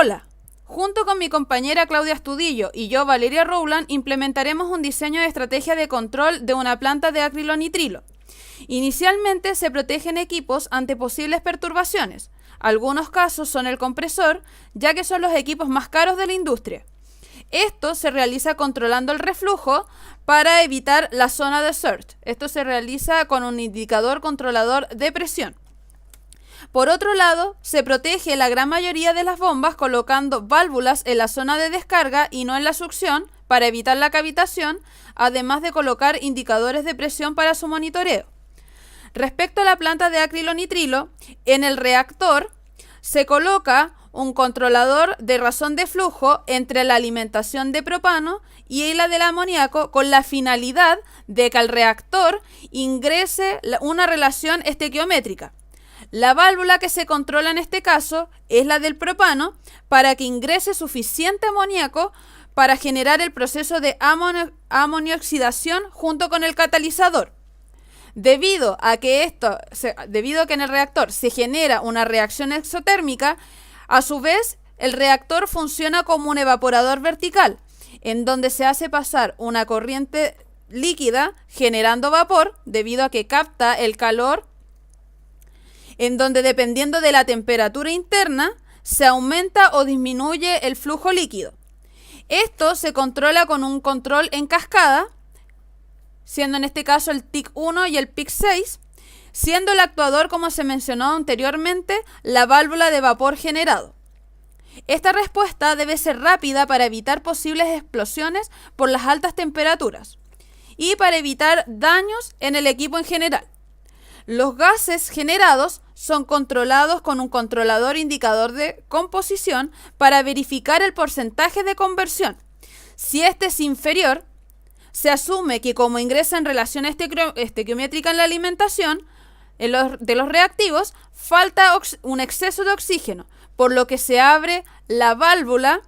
Hola, junto con mi compañera Claudia Astudillo y yo, Valeria Rowland, implementaremos un diseño de estrategia de control de una planta de acrilonitrilo. Inicialmente se protegen equipos ante posibles perturbaciones. Algunos casos son el compresor, ya que son los equipos más caros de la industria. Esto se realiza controlando el reflujo para evitar la zona de surge. Esto se realiza con un indicador controlador de presión. Por otro lado, se protege la gran mayoría de las bombas colocando válvulas en la zona de descarga y no en la succión para evitar la cavitación, además de colocar indicadores de presión para su monitoreo. Respecto a la planta de acrilonitrilo, en el reactor se coloca un controlador de razón de flujo entre la alimentación de propano y la del amoníaco con la finalidad de que al reactor ingrese una relación estequiométrica. La válvula que se controla en este caso es la del propano para que ingrese suficiente amoníaco para generar el proceso de amonioxidación junto con el catalizador. Debido a que en el reactor se genera una reacción exotérmica, a su vez el reactor funciona como un evaporador vertical, en donde se hace pasar una corriente líquida generando vapor debido a que capta el calor, en donde dependiendo de la temperatura interna se aumenta o disminuye el flujo líquido. Esto se controla con un control en cascada, siendo en este caso el TIC 1 y el PIC 6, siendo el actuador, como se mencionó anteriormente, la válvula de vapor generado. Esta respuesta debe ser rápida para evitar posibles explosiones por las altas temperaturas y para evitar daños en el equipo en general. Los gases generados son controlados con un controlador indicador de composición para verificar el porcentaje de conversión. Si este es inferior, se asume que como ingresa en relación estequiométrica en la alimentación de los reactivos, falta un exceso de oxígeno, por lo que se abre la válvula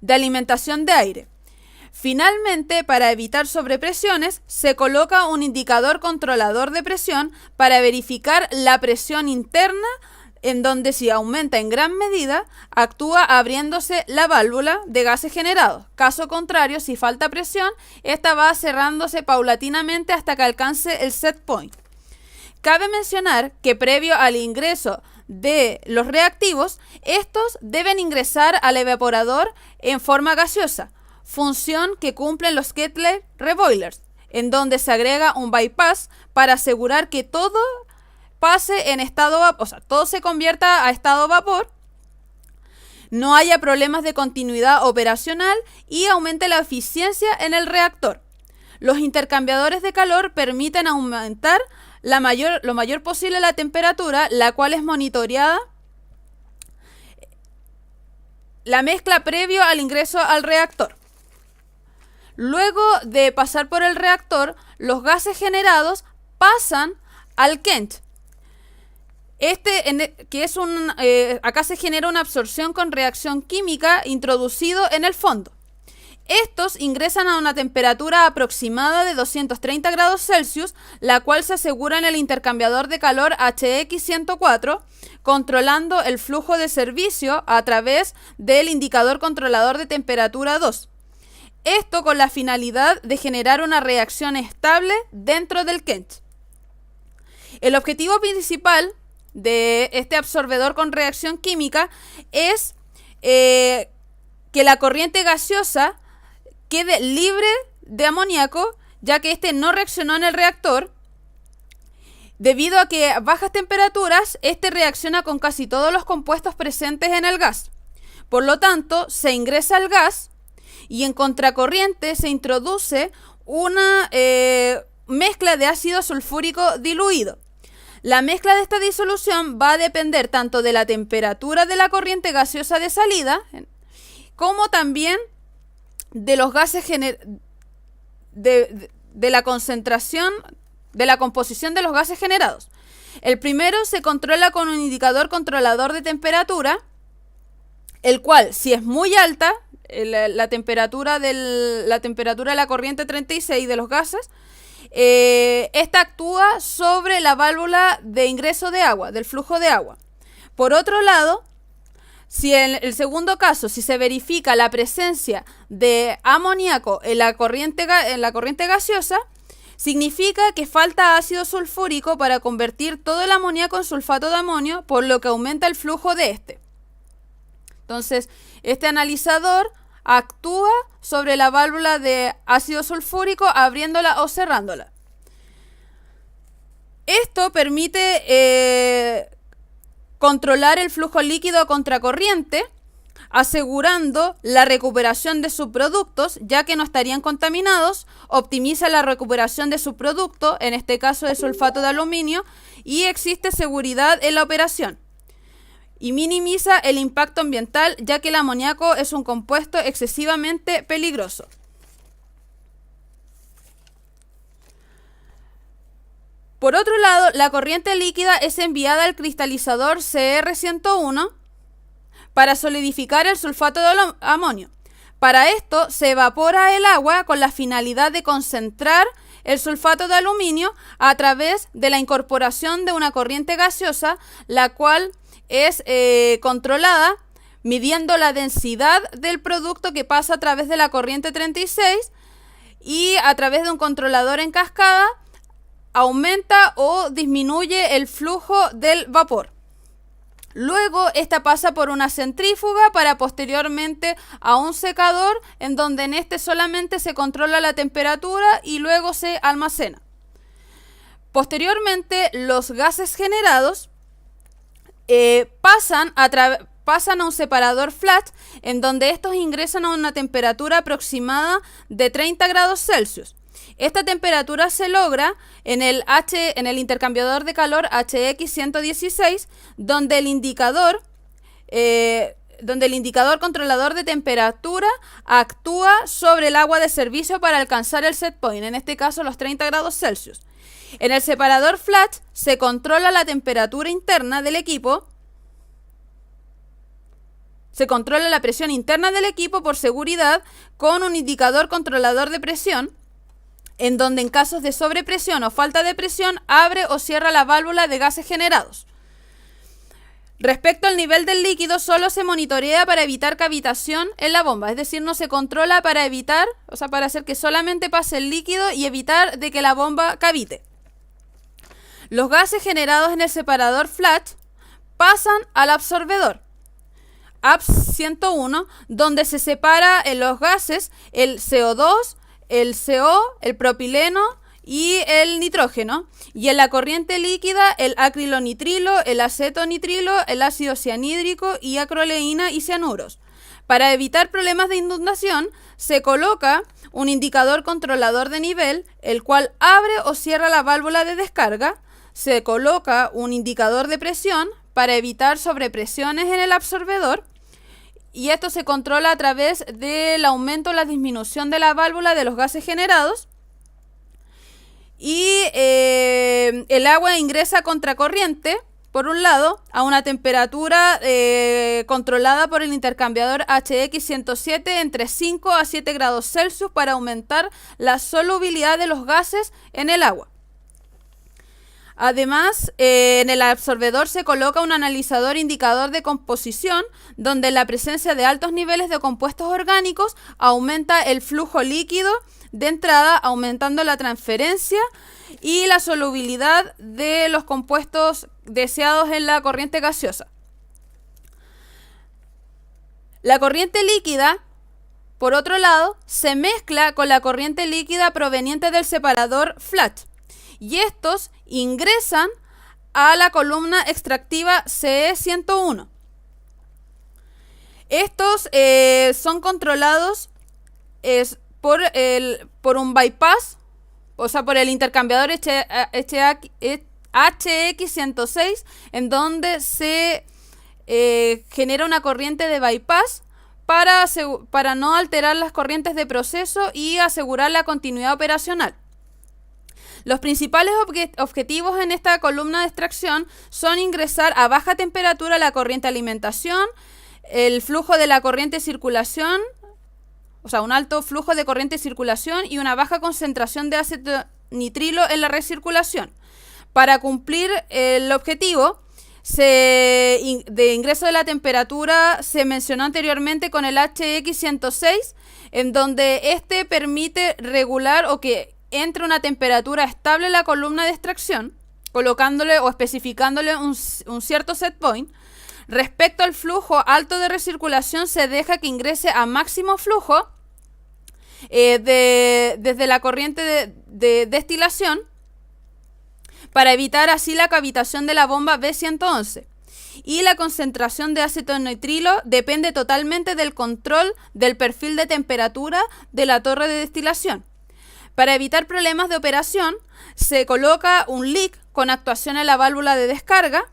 de alimentación de aire. Finalmente, para evitar sobrepresiones, se coloca un indicador controlador de presión para verificar la presión interna, en donde si aumenta en gran medida, actúa abriéndose la válvula de gases generados. Caso contrario, si falta presión, esta va cerrándose paulatinamente hasta que alcance el set point. Cabe mencionar que previo al ingreso de los reactivos, estos deben ingresar al evaporador en forma gaseosa, función que cumplen los Kettler Reboilers, en donde se agrega un bypass para asegurar que todo pase en estado vapor, o sea, todo se convierta a estado vapor, no haya problemas de continuidad operacional y aumente la eficiencia en el reactor. Los intercambiadores de calor permiten aumentar lo mayor posible la temperatura, la cual es monitoreada la mezcla previo al ingreso al reactor. Luego de pasar por el reactor, los gases generados pasan al Kent. Acá se genera una absorción con reacción química introducido en el fondo. Estos ingresan a una temperatura aproximada de 230 grados Celsius, la cual se asegura en el intercambiador de calor HX104, controlando el flujo de servicio a través del indicador controlador de temperatura 2. Esto con la finalidad de generar una reacción estable dentro del Kent. El objetivo principal de este absorbedor con reacción química es que la corriente gaseosa quede libre de amoníaco, ya que este no reaccionó en el reactor. Debido a que a bajas temperaturas, este reacciona con casi todos los compuestos presentes en el gas. Por lo tanto, se ingresa el gas y en contracorriente se introduce una mezcla de ácido sulfúrico diluido. La mezcla de esta disolución va a depender tanto de la temperatura de la corriente gaseosa de salida, como también de los gases de la concentración, de la composición de los gases generados. El primero se controla con un indicador controlador de temperatura, el cual, si es muy alta, la temperatura de la corriente 36 de los gases, esta actúa sobre la válvula de ingreso de agua, del flujo de agua. Por otro lado, Si en el segundo caso, si se verifica la presencia de amoníaco en la corriente gaseosa, significa que falta ácido sulfúrico para convertir todo el amoníaco en sulfato de amonio, por lo que aumenta el flujo de este. Entonces, este analizador actúa sobre la válvula de ácido sulfúrico abriéndola o cerrándola. Esto permite controlar el flujo líquido a contracorriente, asegurando la recuperación de subproductos, ya que no estarían contaminados, optimiza la recuperación de subproductos, en este caso de sulfato de aluminio, y existe seguridad en la operación. Y minimiza el impacto ambiental, ya que el amoníaco es un compuesto excesivamente peligroso. Por otro lado, la corriente líquida es enviada al cristalizador CR101 para solidificar el sulfato de amonio. Para esto se evapora el agua con la finalidad de concentrar el sulfato de aluminio a través de la incorporación de una corriente gaseosa, la cual es controlada midiendo la densidad del producto que pasa a través de la corriente 36 y a través de un controlador en cascada aumenta o disminuye el flujo del vapor. Luego esta pasa por una centrífuga para posteriormente a un secador, en donde en este solamente se controla la temperatura y luego se almacena. Posteriormente los gases generados pasan a un separador flash, en donde estos ingresan a una temperatura aproximada de 30 grados Celsius. Esta temperatura se logra en el intercambiador de calor HX116, donde el indicador controlador de temperatura actúa sobre el agua de servicio para alcanzar el set point, en este caso los 30 grados Celsius. En el separador flash se controla la temperatura interna del equipo, se controla la presión interna del equipo por seguridad con un indicador controlador de presión, en donde en casos de sobrepresión o falta de presión abre o cierra la válvula de gases generados. Respecto al nivel del líquido, solo se monitorea para evitar cavitación en la bomba, es decir, no se controla para evitar, para hacer que solamente pase el líquido y evitar de que la bomba cavite. Los gases generados en el separador flash pasan al absorbedor APS101, donde se separa en los gases el CO2, el CO, el propileno y el nitrógeno, y en la corriente líquida el acrilonitrilo, el acetonitrilo, el ácido cianhídrico y acroleína y cianuros. Para evitar problemas de inundación se coloca un indicador controlador de nivel, el cual abre o cierra la válvula de descarga. Se coloca un indicador de presión para evitar sobrepresiones en el absorbedor, y esto se controla a través del aumento o la disminución de la válvula de los gases generados. Y el agua ingresa a contracorriente, por un lado, a una temperatura controlada por el intercambiador HX107 entre 5 a 7 grados Celsius para aumentar la solubilidad de los gases en el agua. Además, en el absorbedor se coloca un analizador indicador de composición, donde la presencia de altos niveles de compuestos orgánicos aumenta el flujo líquido de entrada, aumentando la transferencia y la solubilidad de los compuestos deseados en la corriente gaseosa. La corriente líquida, por otro lado, se mezcla con la corriente líquida proveniente del separador flash, y estos ingresan a la columna extractiva CE101. Estos son controlados por un bypass, por el intercambiador HX106, en donde se genera una corriente de bypass para no alterar las corrientes de proceso y asegurar la continuidad operacional. Los principales objetivos en esta columna de extracción son ingresar a baja temperatura la corriente de alimentación, el flujo de la corriente de circulación, un alto flujo de corriente de circulación y una baja concentración de acetonitrilo en la recirculación. Para cumplir el objetivo, de ingreso de la temperatura se mencionó anteriormente con el HX106, en donde este permite regular o que entre una temperatura estable en la columna de extracción, colocándole o especificándole un cierto set point. Respecto al flujo alto de recirculación, se deja que ingrese a máximo flujo desde la corriente de destilación, para evitar así la cavitación de la bomba B111. Y la concentración de acetonitrilo depende totalmente del control del perfil de temperatura de la torre de destilación. Para evitar problemas de operación, se coloca un leak con actuación en la válvula de descarga.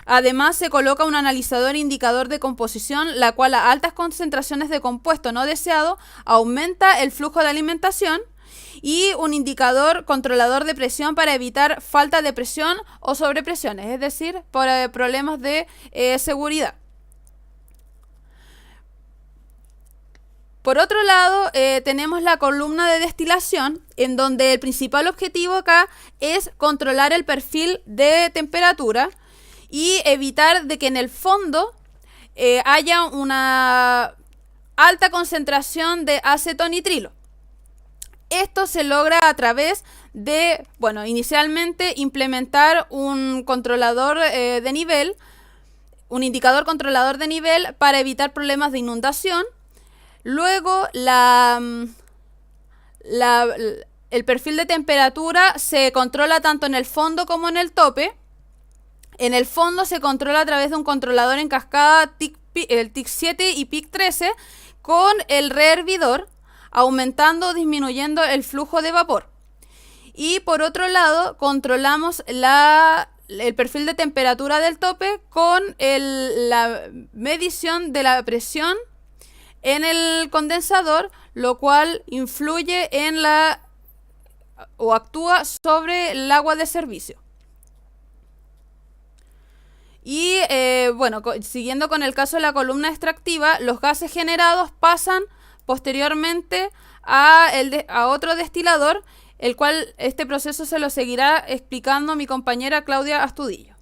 Además, se coloca un analizador indicador de composición, la cual a altas concentraciones de compuesto no deseado aumenta el flujo de alimentación, y un indicador controlador de presión para evitar falta de presión o sobrepresiones, es decir, por problemas de seguridad. Por otro lado, tenemos la columna de destilación, en donde el principal objetivo acá es controlar el perfil de temperatura y evitar de que en el fondo haya una alta concentración de acetonitrilo. Esto se logra a través de, inicialmente implementar un controlador de nivel, un indicador controlador de nivel para evitar problemas de inundación. Luego, el perfil de temperatura se controla tanto en el fondo como en el tope. En el fondo se controla a través de un controlador en cascada el TIC 7 y PIC 13 con el rehervidor, aumentando o disminuyendo el flujo de vapor. Y por otro lado, controlamos el perfil de temperatura del tope con la medición de la presión en el condensador, lo cual influye en o actúa sobre el agua de servicio. Y siguiendo con el caso de la columna extractiva, los gases generados pasan posteriormente a otro destilador, el cual este proceso se lo seguirá explicando mi compañera Claudia Astudillo.